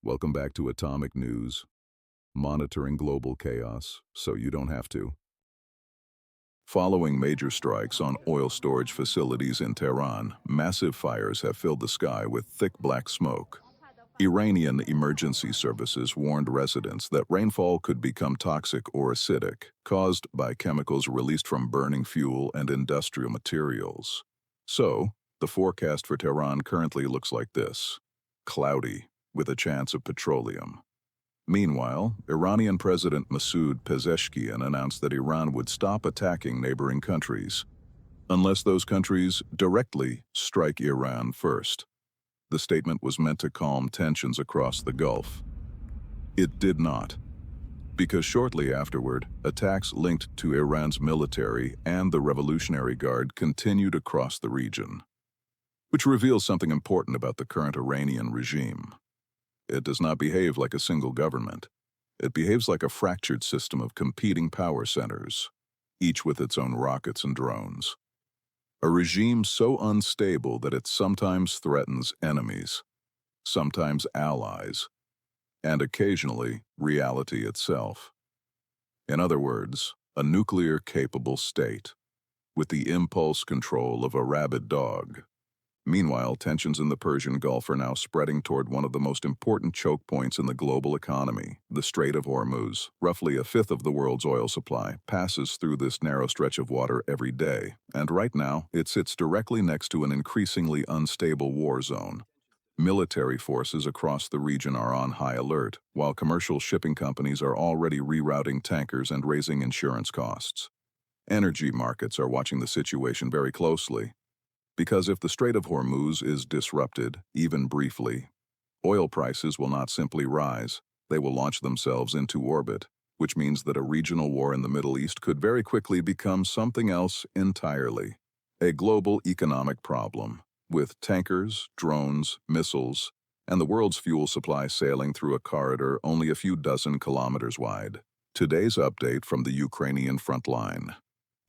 Welcome back to Atomic News, monitoring global chaos so you don't have to. Following major strikes on oil storage facilities in Tehran, massive fires have filled the sky with thick black smoke. Iranian emergency services warned residents that rainfall could become toxic or acidic, caused by chemicals released from burning fuel and industrial materials. So, the forecast for Tehran currently looks like this: cloudy, with a chance of petroleum. Meanwhile, Iranian President Masoud Pezeshkian announced that Iran would stop attacking neighboring countries, unless those countries directly strike Iran first. The statement was meant to calm tensions across the Gulf. It did not, because shortly afterward, attacks linked to Iran's military and the Revolutionary Guard continued across the region, which reveals something important about the current Iranian regime. It does not behave like a single government. It behaves like a fractured system of competing power centers, each with its own rockets and drones. A regime so unstable that it sometimes threatens enemies, sometimes allies, and occasionally reality itself. In other words, a nuclear-capable state, with the impulse control of a rabid dog. Meanwhile, tensions in the Persian Gulf are now spreading toward one of the most important choke points in the global economy, the Strait of Hormuz. Roughly a fifth of the world's oil supply passes through this narrow stretch of water every day, and right now it sits directly next to an increasingly unstable war zone. Military forces across the region are on high alert, while commercial shipping companies are already rerouting tankers and raising insurance costs. Energy markets are watching the situation very closely, because if the Strait of Hormuz is disrupted, even briefly, oil prices will not simply rise, they will launch themselves into orbit, which means that a regional war in the Middle East could very quickly become something else entirely. A global economic problem, with tankers, drones, missiles, and the world's fuel supply sailing through a corridor only a few dozen kilometers wide. Today's update from the Ukrainian front line.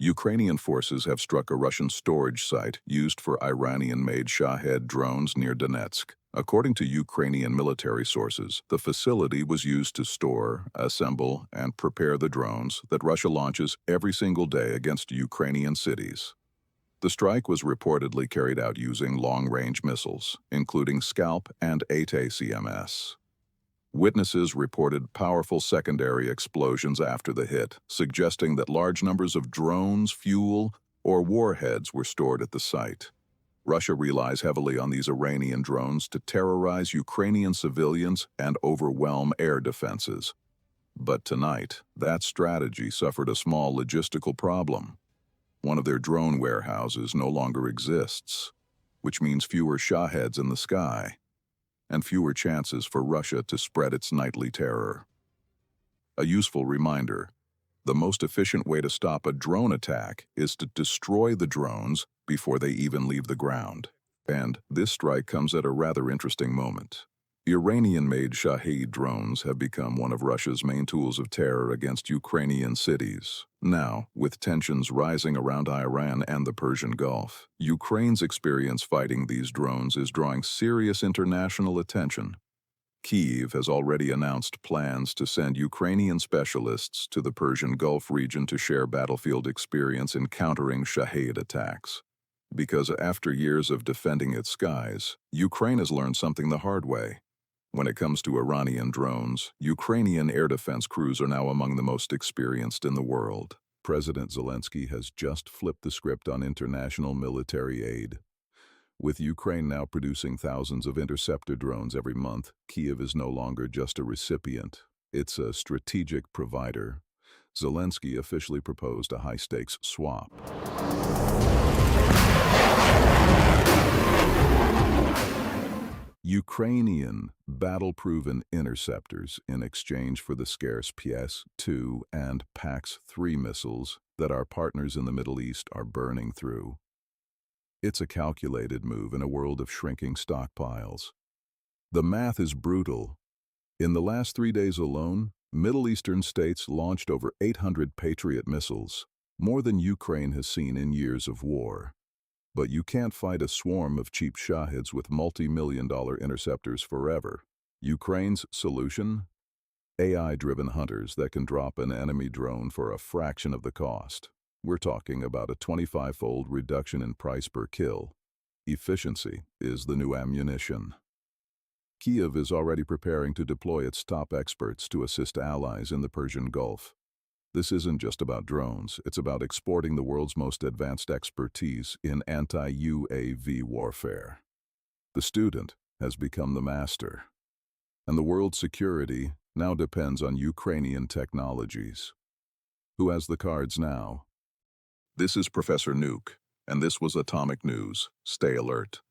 Ukrainian forces have struck a Russian storage site used for Iranian-made Shahed drones near Donetsk. According to Ukrainian military sources, the facility was used to store, assemble, and prepare the drones that Russia launches every single day against Ukrainian cities. The strike was reportedly carried out using long-range missiles, including Scalp and ATACMS. Witnesses reported powerful secondary explosions after the hit, suggesting that large numbers of drones, fuel, or warheads were stored at the site. Russia relies heavily on these Iranian drones to terrorize Ukrainian civilians and overwhelm air defenses. But tonight, that strategy suffered a small logistical problem. One of their drone warehouses no longer exists, which means fewer Shaheds in the sky, and fewer chances for Russia to spread its nightly terror. A useful reminder: the most efficient way to stop a drone attack is to destroy the drones before they even leave the ground. And this strike comes at a rather interesting moment. Iranian-made Shahed drones have become one of Russia's main tools of terror against Ukrainian cities. Now, with tensions rising around Iran and the Persian Gulf, Ukraine's experience fighting these drones is drawing serious international attention. Kyiv has already announced plans to send Ukrainian specialists to the Persian Gulf region to share battlefield experience in countering Shahed attacks. Because after years of defending its skies, Ukraine has learned something the hard way. When it comes to Iranian drones, Ukrainian air defense crews are now among the most experienced in the world. President Zelensky has just flipped the script on international military aid. With Ukraine now producing thousands of Interceptor drones every month, Kyiv is no longer just a recipient. It's a strategic provider. Zelensky officially proposed a high-stakes swap. Ukrainian battle-proven interceptors in exchange for the scarce PS-2 and PAX-3 missiles that our partners in the Middle East are burning through. It's a calculated move in a world of shrinking stockpiles. The math is brutal. In the last 3 days alone, Middle Eastern states launched over 800 Patriot missiles, more than Ukraine has seen in years of war. But you can't fight a swarm of cheap Shaheds with multi-million-dollar interceptors forever. Ukraine's solution? AI-driven hunters that can drop an enemy drone for a fraction of the cost. We're talking about a 25-fold reduction in price per kill. Efficiency is the new ammunition. Kyiv is already preparing to deploy its top experts to assist allies in the Persian Gulf. This isn't just about drones, it's about exporting the world's most advanced expertise in anti-UAV warfare. The student has become the master, and the world's security now depends on Ukrainian technologies. Who has the cards now? This is Professor Nuke, and this was Atomic News. Stay alert.